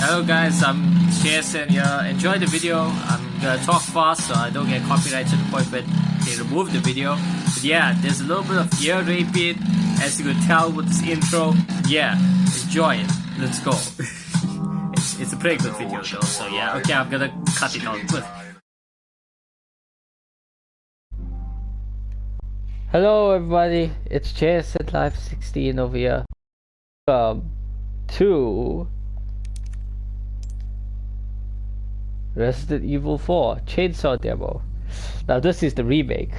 Hello guys, I'm JSN here. Enjoy the video. I'm gonna talk fast so I don't get copyright to the point where they remove the video. But yeah, there's a little bit of ear raping, as you could tell with this intro. Yeah, enjoy it. Let's go. it's a pretty good video though, so yeah. Okay, I'm gonna cut it out. Hello everybody, it's JSN Live 16 over here. To Resident Evil 4 Chainsaw Demo. Now this is the remake.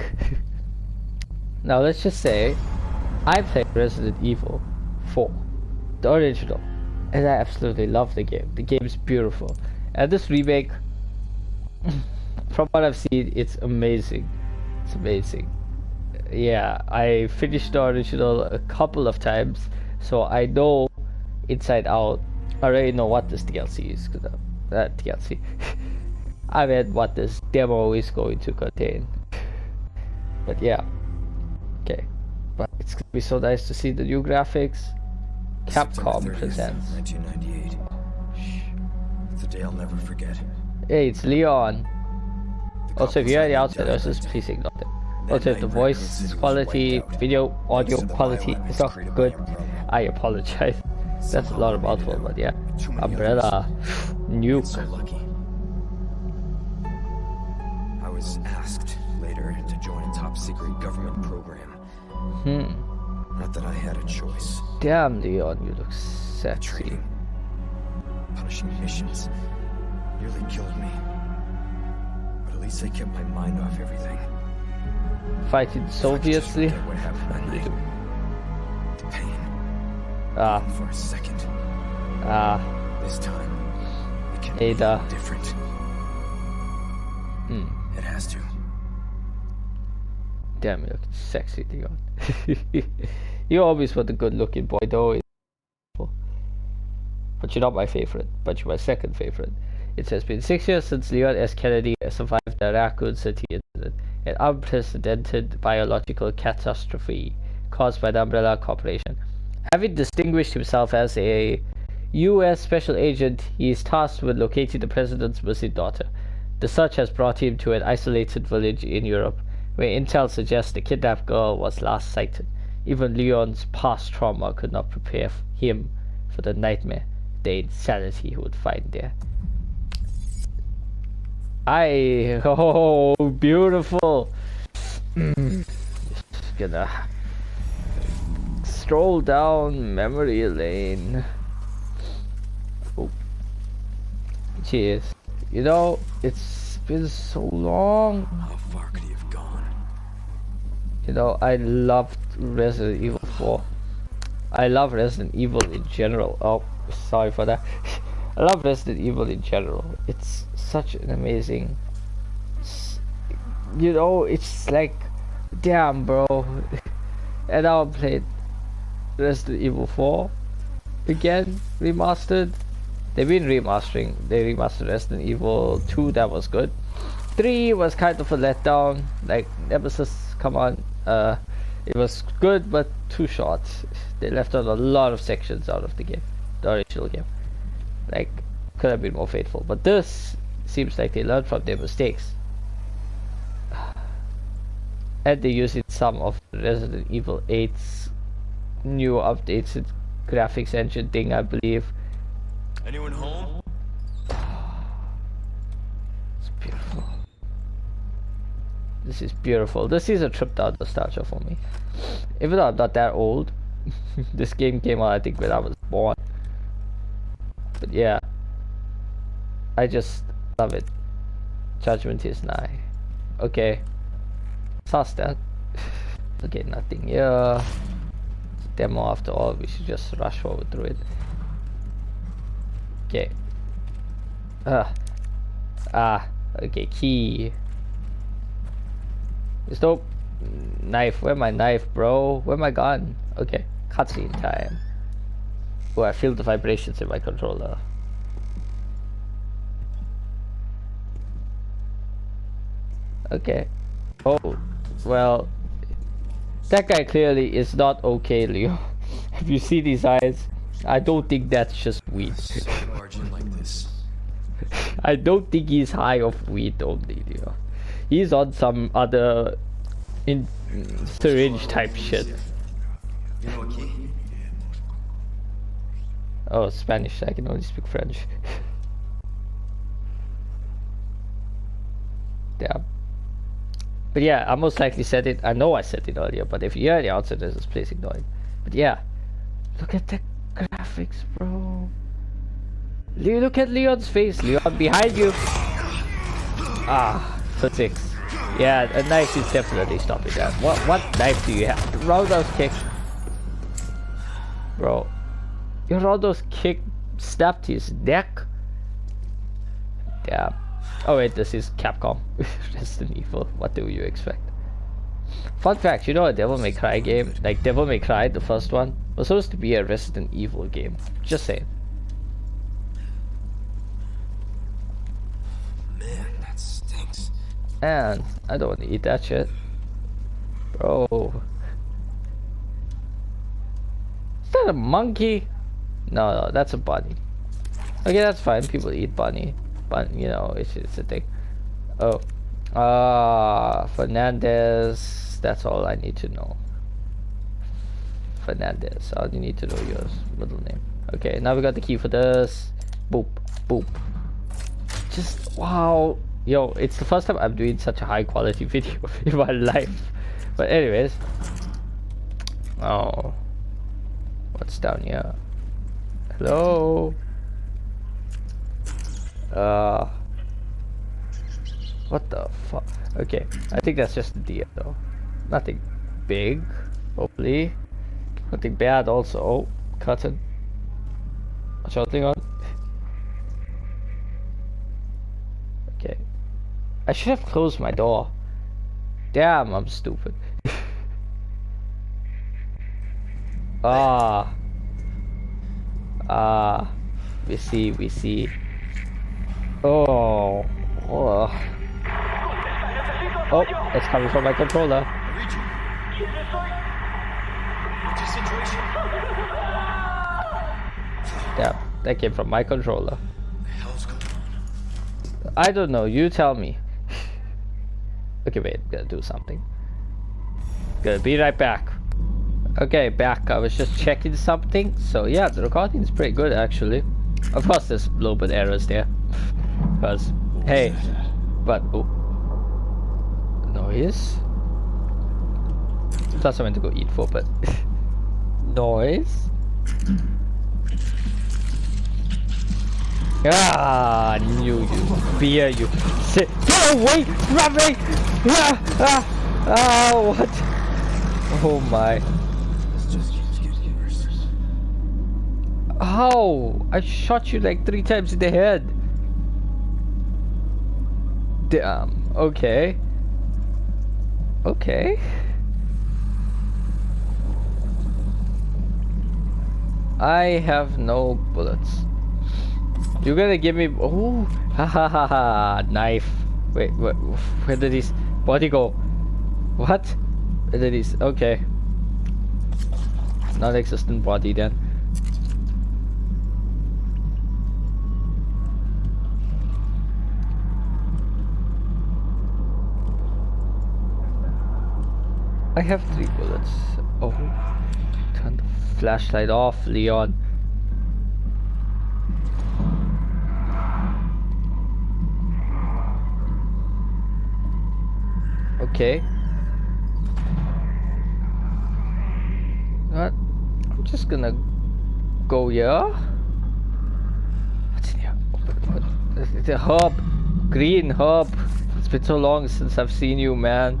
Now let's just say I played Resident Evil 4, the original, and I absolutely love the game. The game is beautiful, and this remake, from what I've seen, it's amazing. It's amazing. Yeah, I finished the original a couple of times, so I know inside out. I already know what this DLC is, because that DLC. I mean, what this demo is going to contain. But yeah, okay. But it's gonna be so nice to see the new graphics. Capcom presents. 1998. It's a day I'll never forget. Hey, it's Leon. Also, if you're at the outset, just please ignore them. Also, if the voice quality, video, audio quality is not good, I apologize. That's a lot of mouthful, but yeah. Umbrella, Nuke. So lucky. I was asked later to join a top secret government program. Not that I had a choice. Damn, Leon, you look sexy. Training, punishing missions, nearly killed me. But at least I kept my mind off everything. Fighting Soviets, Lee? What happened that night. The pain. For a second. This time, it can be Ada. different. It has to. Damn, you look sexy, Leon. You always were the good-looking boy, though. But you're not my favorite. But you're my second favorite. It has been 6 years since Leon S. Kennedy survived the Raccoon City incident, an unprecedented biological catastrophe caused by the Umbrella Corporation. Having distinguished himself as a U.S. special agent, he is tasked with locating the president's missing daughter. The search has brought him to an isolated village in Europe, where intel suggests the kidnapped girl was last sighted. Even Leon's past trauma could not prepare him for the nightmare, the insanity he would find there. Oh, beautiful. Just gonna stroll down memory lane. Oh, cheers. You know, it's been so long. How far could he have gone? You know, I loved Resident Evil 4. I love Resident Evil in general. Oh, sorry for that. I love Resident Evil in general. It's such an amazing, you know, it's like, damn, bro. And now I played Resident Evil 4 again, remastered. They've been remastering. They remastered Resident Evil 2, that was good. 3 was kind of a letdown. Like, Nemesis, come on. It was good, but too short. They left out a lot of sections out of the game, the original game. Like, could have been more faithful. But this seems like they learned from their mistakes. And they use it some of Resident Evil 8's new updated graphics engine thing, I believe. Anyone home? It's beautiful. This is beautiful. This is a trip down nostalgia for me. Even though I'm not that old, this game came out I think when I was born. But yeah, I just love it. Judgment is nigh. Okay, sus that. Okay, nothing here. It's a demo after all. We should just rush forward through it. Okay. Okay, key. There's no knife. Where my knife, bro? Where my gun? Okay, cutscene time. Oh, I feel the vibrations in my controller. Okay. Oh, well, that guy clearly is not okay, Leo. If you see these eyes, I don't think that's just weed. So large and like this. I don't think he's high of weed only, you know. He's on some other syringe type shit. Oh, Spanish. I can only speak French. Yeah. But yeah, I most likely said it. I know I said it earlier, but if you hear the answer, there's this place ignoring. But yeah, look at the graphics, bro. Look at Leon's face. Leon, behind you. Ah, physics. Yeah, a knife is definitely stopping that. What knife do you have? Ronaldo's kick. Bro, your Ronaldo's kick snapped his neck. Yeah. Oh wait, this is Capcom. Resident Evil. What do you expect? Fun fact, you know a Devil May Cry game? Like Devil May Cry, the first one, was supposed to be a Resident Evil game. Just saying. Man, that stinks. And I don't want to eat that shit. Bro. Is that a monkey? No, that's a bunny. Okay, that's fine. People eat bunny. But you know, it's a thing. Oh, Fernandez. That's all I need to know. Fernandez. All you need to know your middle name. Okay, now we got the key for this. Boop, boop. Just wow, yo! It's the first time I'm doing such a high quality video in my life. But anyways, oh, what's down here? Hello. What the fuck? Okay, I think that's just the deer though. Nothing big, hopefully. Nothing bad also. Oh, curtain. What's your thing on? Okay. I should have closed my door. Damn, I'm stupid. We see. Oh, it's coming from my controller. Yeah, that came from my controller. I don't know, you tell me. Okay, wait, gotta do something. Gonna be right back. Okay, back. I was just checking something. So yeah, the recording is pretty good actually. Of course, there's a little bit errors there. Because, hey, but oh, noise. Plus, I went to go eat for, but noise. Ah, knew you. Fear you. Sit. Go away! Run me! What? Oh my. How? I shot you like 3 times in the head. Damn. Okay. Okay. I have no bullets. You're gonna give me... Oh, ha ha ha ha. Knife. Wait, where did his body go? What? Where did his... Okay. Non-existent body then. I have 3 bullets. Oh. Turn the flashlight off, Leon. Okay. What? I'm just gonna go here. What's in here? It's a herb. Green herb. It's been so long since I've seen you, man.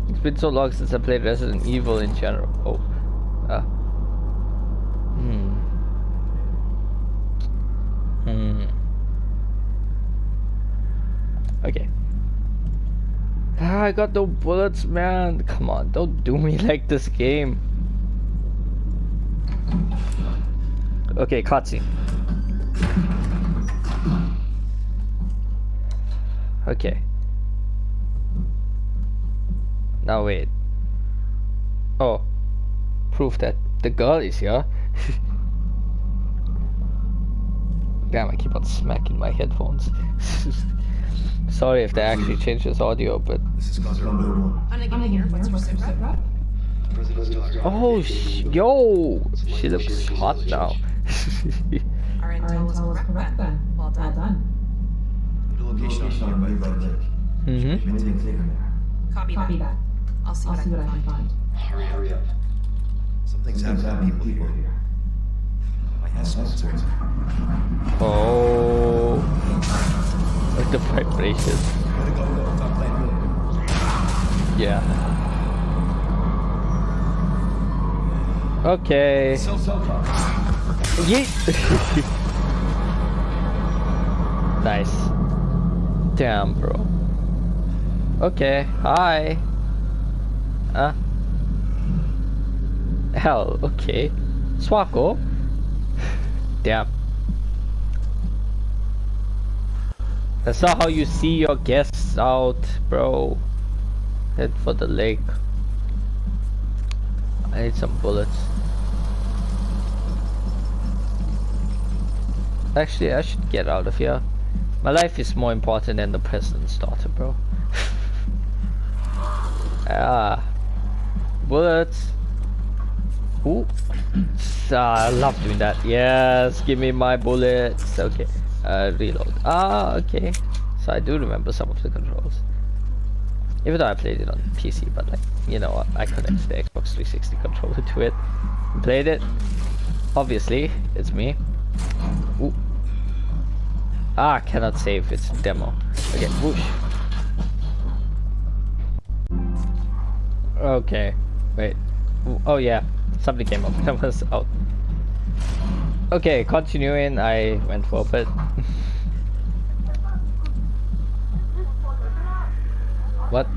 It's been so long since I played Resident Evil in general. Oh. Okay. I got no bullets, man. Come on, don't do me like this game. Okay, cutscene. Okay. Now wait. Oh. Proof that the girl is here. Damn, I keep on smacking my headphones. Sorry if they actually changes audio, but... This is Commander Moon. I'm here. What's your sit rep? Oh, yo! She looks hot now. Our intel was correct then. Well done. The location on nearby lake. Mm-hmm. Maintain clear there. Copy that. I'll see what I can find. Hurry up. Something's happening to people here. My escorts are... Oh... Like the vibration. Gotta go. Top plane. Yeah. Okay. So far. Yeet! Nice. Damn, bro. Okay, hi. Hell, okay. Swako. Damn. That's not how you see your guests out, bro. Head for the lake. I need some bullets. Actually, I should get out of here. My life is more important than the president's daughter, bro. Bullets. Ooh. I love doing that. Yes, give me my bullets. Okay. Reload. Okay. So I do remember some of the controls. Even though I played it on PC, but like, you know what? I connected the Xbox 360 controller to it. Played it. Obviously, it's me. Ooh. Cannot save, it's demo. Okay, whoosh. Okay, wait. Oh yeah, something came up. I was out. Okay, continuing, I went for a bit. What?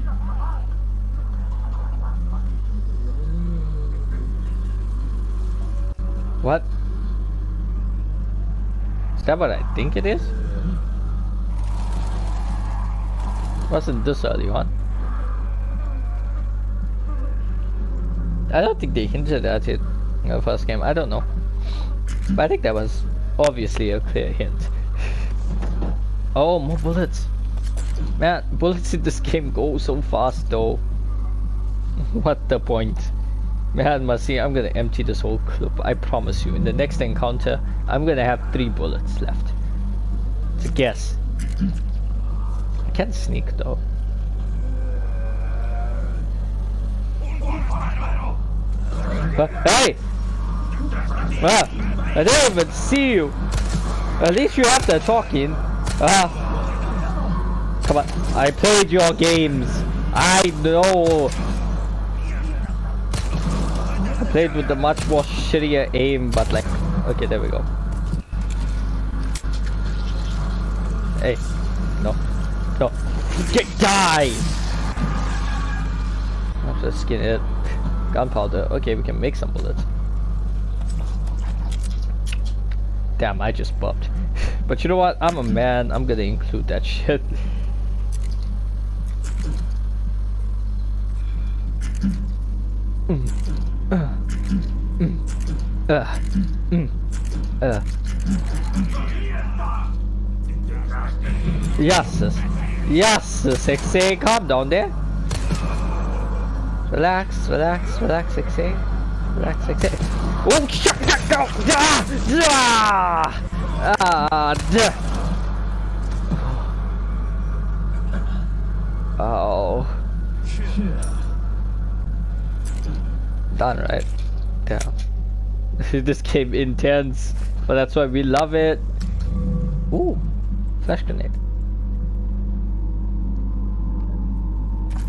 What? Is that what I think it is? Wasn't this early on? I don't think they hinted at it in the first game. I don't know. But I think that was obviously a clear hint. Oh, more bullets. Man, bullets in this game go so fast though. What the point? Man, Masi, I'm gonna empty this whole clip. I promise you. In the next encounter, I'm gonna have 3 bullets left. It's a guess. I can't sneak though. Hey! I didn't even see you. At least you have that talking. Come on. I played your games. I know. I played with the much more shittier aim, but like, okay, there we go. Hey, no, no, die! I have to skin it. Gunpowder. Okay, we can make some bullets. Damn, I just bumped. But you know what? I'm a man. I'm gonna include that shit. Yes, yes, sexy. Calm down there. Relax, relax, relax, sexy. Relax, sexy. Oh, shit! Oh. Done, right? Damn. This game intense, but that's why we love it. Ooh, flash grenade.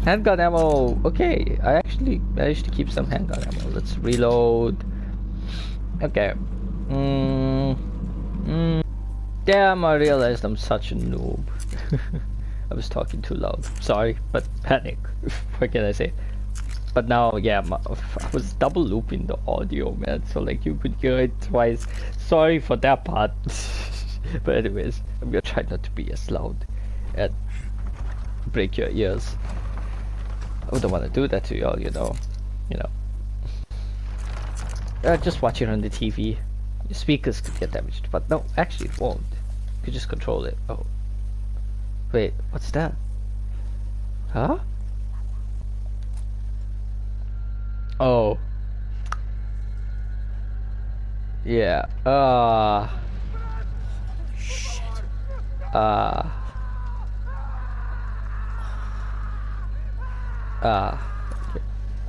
Handgun ammo. Okay, I actually managed to keep some handgun ammo. Let's reload. Okay. Damn, I realized I'm such a noob. I was talking too loud. Sorry, but panic. What can I say? But now, yeah, I was double looping the audio, man. So like you could hear it twice. Sorry for that part. But anyways, I'm gonna try not to be as loud and break your ears. I wouldn't want to do that to y'all, you know. Just watch it on the TV. Your speakers could get damaged, but no, actually it won't. You could just control it. Oh. Wait, what's that? Huh? Oh. Yeah. Shit. Okay.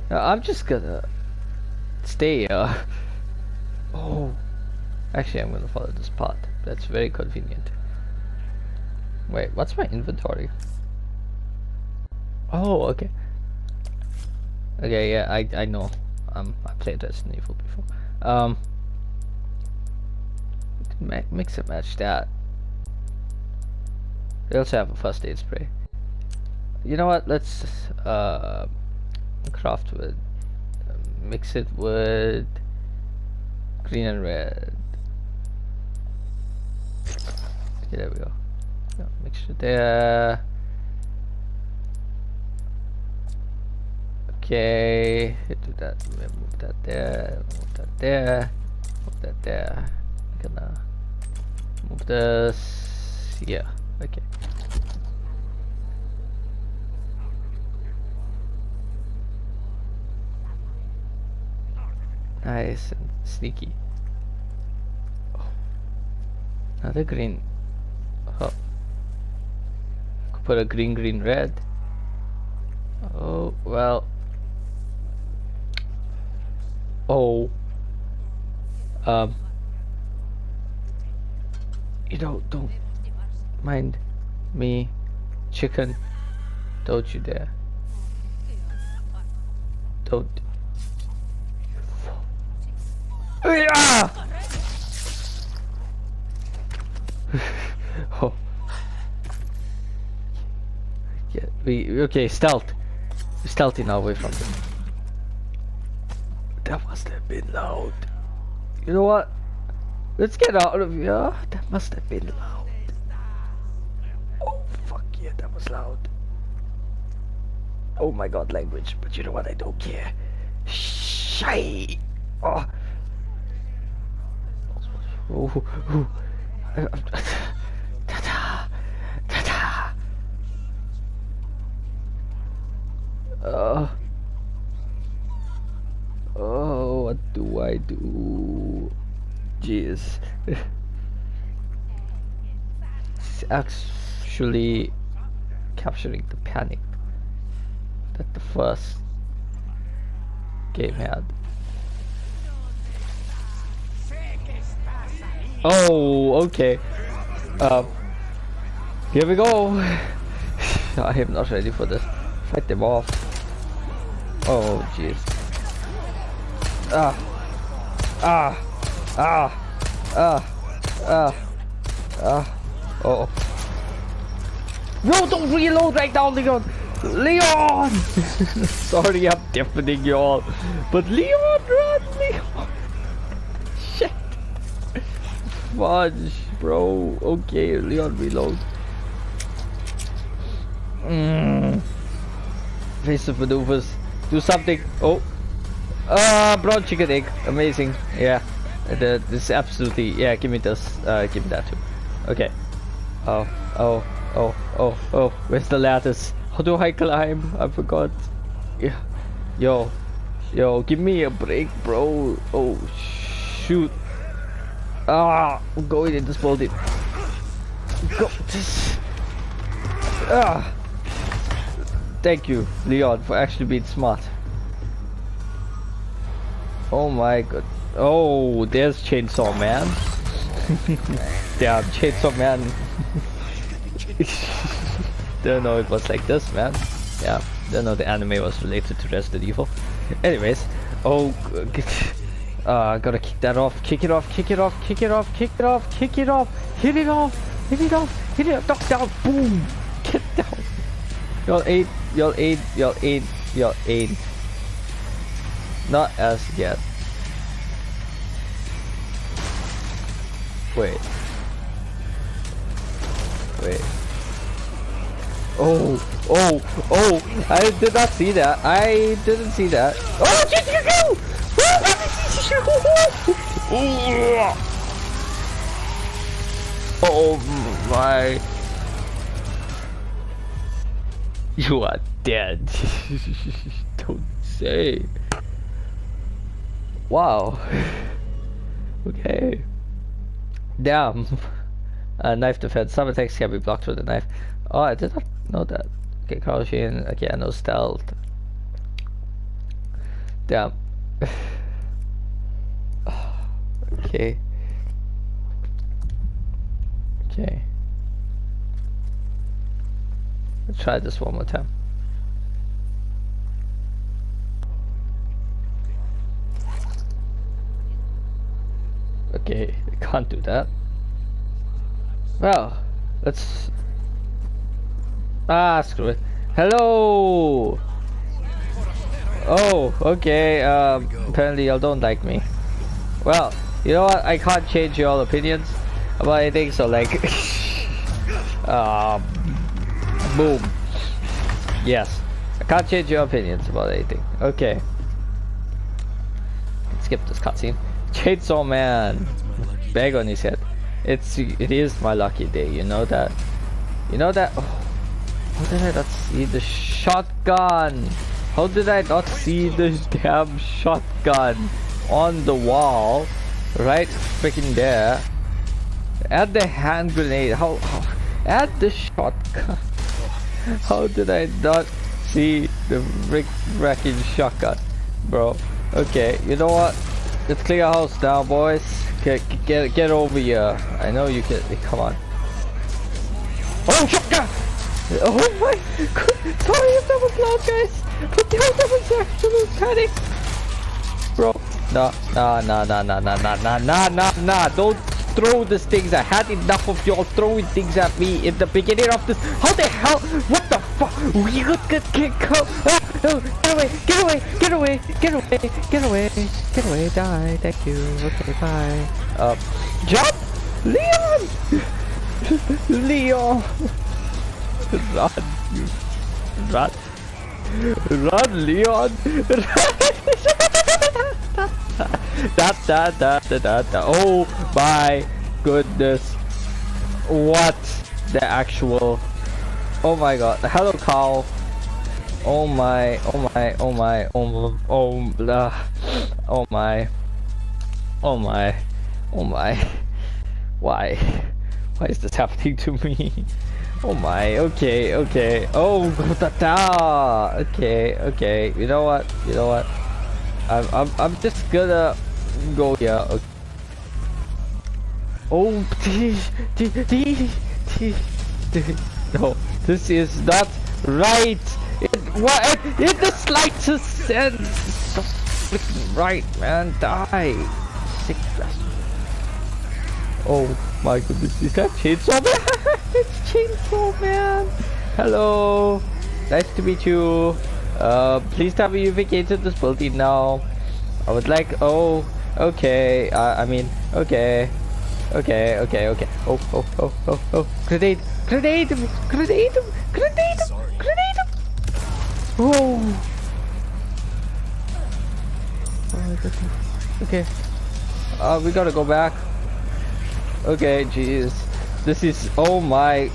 No, I'm just gonna stay Oh. Actually, I'm gonna follow this path. That's very convenient. Wait, what's my inventory? Oh, okay. Okay, yeah, I know. I played Resident Evil before. We can mix and match that. They also have a first aid spray. You know what? Let's craft with mix it with green and red. Okay, there we go. Yeah, mixture there. Okay, do that. Move that there. Move that there. Move that there. I'm gonna move this. Yeah. Okay. Nice and sneaky. Oh. Another green. Oh. Could put a green, red. Oh well. Oh. You know, don't mind me, chicken. Don't you dare. Don't. Ah! Oh. Yeah, okay, stealth. We're stealthy now away from them. That must have been loud. You know what? Let's get out of here. That must have been loud. Oh fuck yeah, that was loud. Oh my god, language. But you know what? I don't care. Shy. Oh. Oh. Ta-ta. Ta-ta. Oh, what do I do? Jeez. It's actually capturing the panic that the first game had. Oh, okay. Here we go. I am not ready for this. Fight them off. Oh, jeez. Oh. No, don't reload right now, Leon. Leon! Sorry, I'm deafening you all. But Leon, run, Leon. Shit. Fudge, bro. Okay, Leon, reload. Evasive maneuvers. Do something. Oh. Brown chicken egg. Amazing. Yeah. This is absolutely. Yeah, give me this. Give me that too. Okay. Oh. Where's the lattice? How do I climb? I forgot. Yeah. Yo, give me a break, bro. Oh, shoot. I'm going in this building. Go. Thank you, Leon, for actually being smart. Oh my god. Oh, there's Chainsaw Man. Damn, Chainsaw Man. Didn't know it was like this, man. Yeah, didn't know the anime was related to Resident Evil. Anyways, oh, gotta kick that off. Kick it off. Hit it off. Knock down. Boom. Get down. Y'all aid. Not as yet. Wait. Oh, I did not see that. I didn't see that. Oh, shit, you go! Oh my. You are dead. Don't say. Wow. Okay. Damn. Knife defense. Some attacks can be blocked with a knife. Oh, I did not know that. Okay, Carl Sheen. Okay, I know stealth. Damn. Okay. Okay. Let's try this one more time. Okay, I can't do that. Well, let's... Ah, screw it. Hello! Oh, okay, apparently y'all don't like me. Well, you know what? I can't change your opinions about anything, so like... boom. Yes. I can't change your opinions about anything. Okay. Let's skip this cutscene. Chainsaw Man. Bag on his head. It is my lucky day, you know that. You know that. Oh, how did I not see the shotgun? How did I not see the damn shotgun on the wall? Right freaking there. Add the hand grenade. How add the shotgun. How did I not see the wrecking shotgun, bro? Okay, you know what? Let's clear house now, boys. Get over here. I know you can. Come on. Oh, shotgun! Oh my god! Sorry if that was loud, guys. But that was absolute panic, bro. Nah. Don't throw these things. I had enough of y'all throwing things at me in the beginning of this. How the hell? What the fuck? We can't go. No, get away, die, thank you, okay, bye. Jump! Leon! Leon! Run, Leon! Oh my goodness. What the actual... Oh my god, hello cow. Oh my why is this happening to me? Oh my, okay, oh okay, you know what, I'm just gonna go here. Okay. Oh no, this is not right. What in the slightest sense? So freaking right, man. Die, sick bastard. Oh my goodness, is that Chainsaw Man? It's Chainsaw Man. Hello, nice to meet you. Please tell me you vacated this building now. I would like. Oh, okay. I mean, okay. Oh, grenade. Oh my goodness. Okay. We gotta go back. Okay, jeez. This is oh my.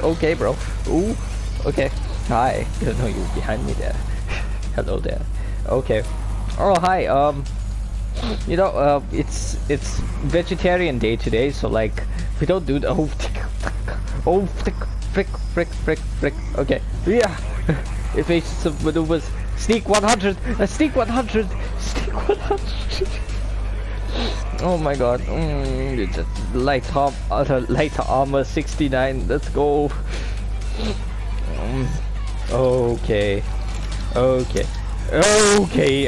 Okay, bro. Ooh. Okay. Hi. Didn't know you were behind me there. Hello there. Okay. Oh hi. You know, it's vegetarian day today, so like we don't do the frick. Okay. Yeah. Evasive maneuvers. Sneak 100. Sneak 100. Oh my god. Light armor 69. Let's go. Okay.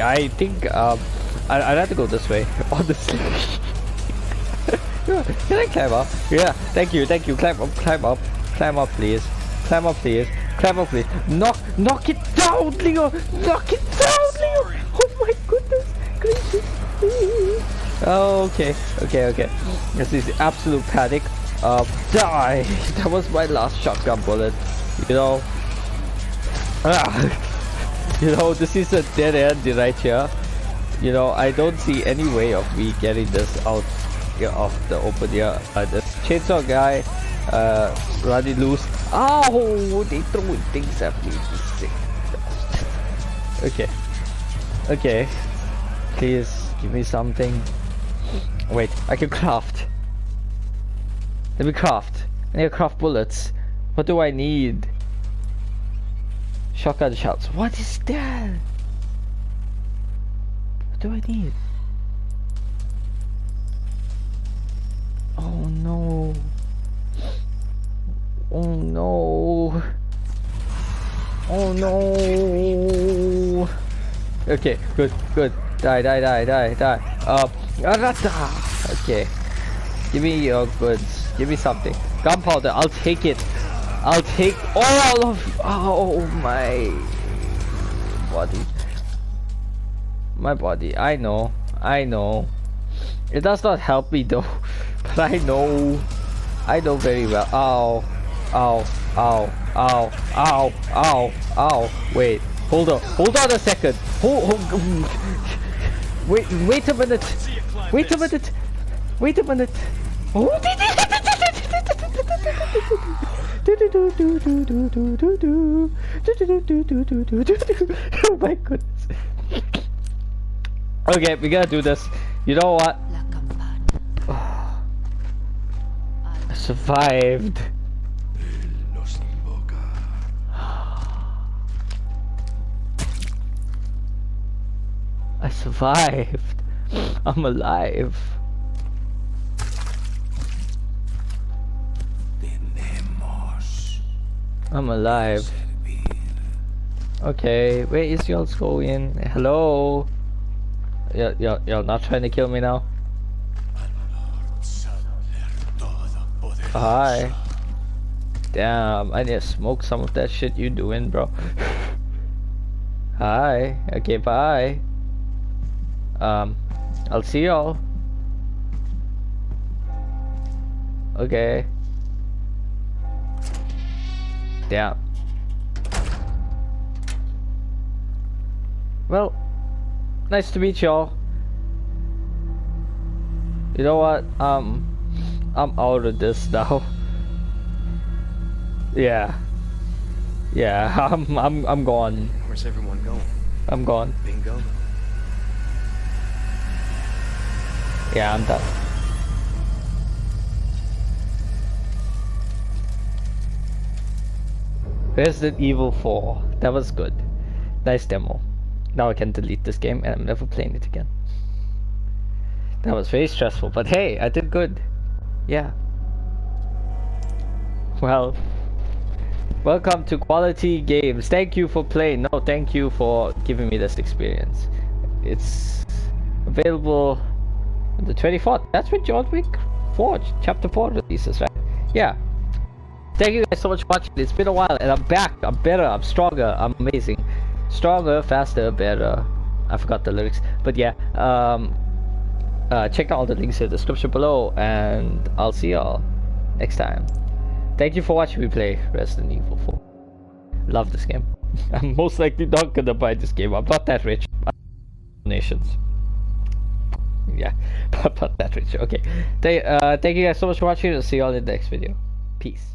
I think I'd have to go this way. Honestly. Can I climb up? Yeah. Thank you. Climb up, please. Knock it down, Leo. Oh my goodness gracious. Okay. This is absolute panic. Die. That was my last shotgun bullet. You know. You know, this is a dead end right here. You know, I don't see any way of me getting this out of the open here. This chainsaw guy running loose. Ow! They throwing things at me. Sick. Okay. Okay. Please give me something. Wait, I can craft. Let me craft. I need to craft bullets. What do I need? Shotgun shells. What is that? What do I need? Oh no. Oh no. Oh no. Okay, good, good. Die. Okay. Give me your goods. Give me something. Gunpowder, I'll take it. I'll take all of... Oh, my body. My body. I know. It does not help me though. But I know. I know very well. Ow. Wait. Hold on a second. Wait a minute. Oh my goodness. Okay, we gotta do this. You know what? I survived. I survived. I'm alive. I'm alive. Okay, where is y'all going? Hello? Y'all not trying to kill me now? Hi. Damn, I need to smoke some of that shit you doing, bro. Hi. Okay, bye. I'll see y'all. Okay. Damn. Well, nice to meet y'all. You know what? I'm out of this now. Yeah. Yeah, I'm gone. Where's everyone going? I'm gone. Bingo. Yeah, I'm done. Resident Evil 4. That was good. Nice demo. Now I can delete this game and I'm never playing it again. That was very stressful, but hey, I did good. Yeah. Well, welcome to Quality Games. Thank you for playing. No, thank you for giving me this experience. It's available on the 24th. That's when John Wick 4, Chapter 4 releases, right? Yeah. Thank you guys so much for watching. It's been a while and I'm back. I'm better. I'm stronger. I'm amazing. Stronger, faster, better. I forgot the lyrics. But yeah. Check out all the links in the description below and I'll see y'all next time. Thank you for watching me play Resident Evil 4. Love this game. I'm most likely not gonna buy this game. I'm not that rich. Donations. Yeah, but not that rich. Okay. Thank you guys so much for watching. I'll see y'all in the next video. Peace.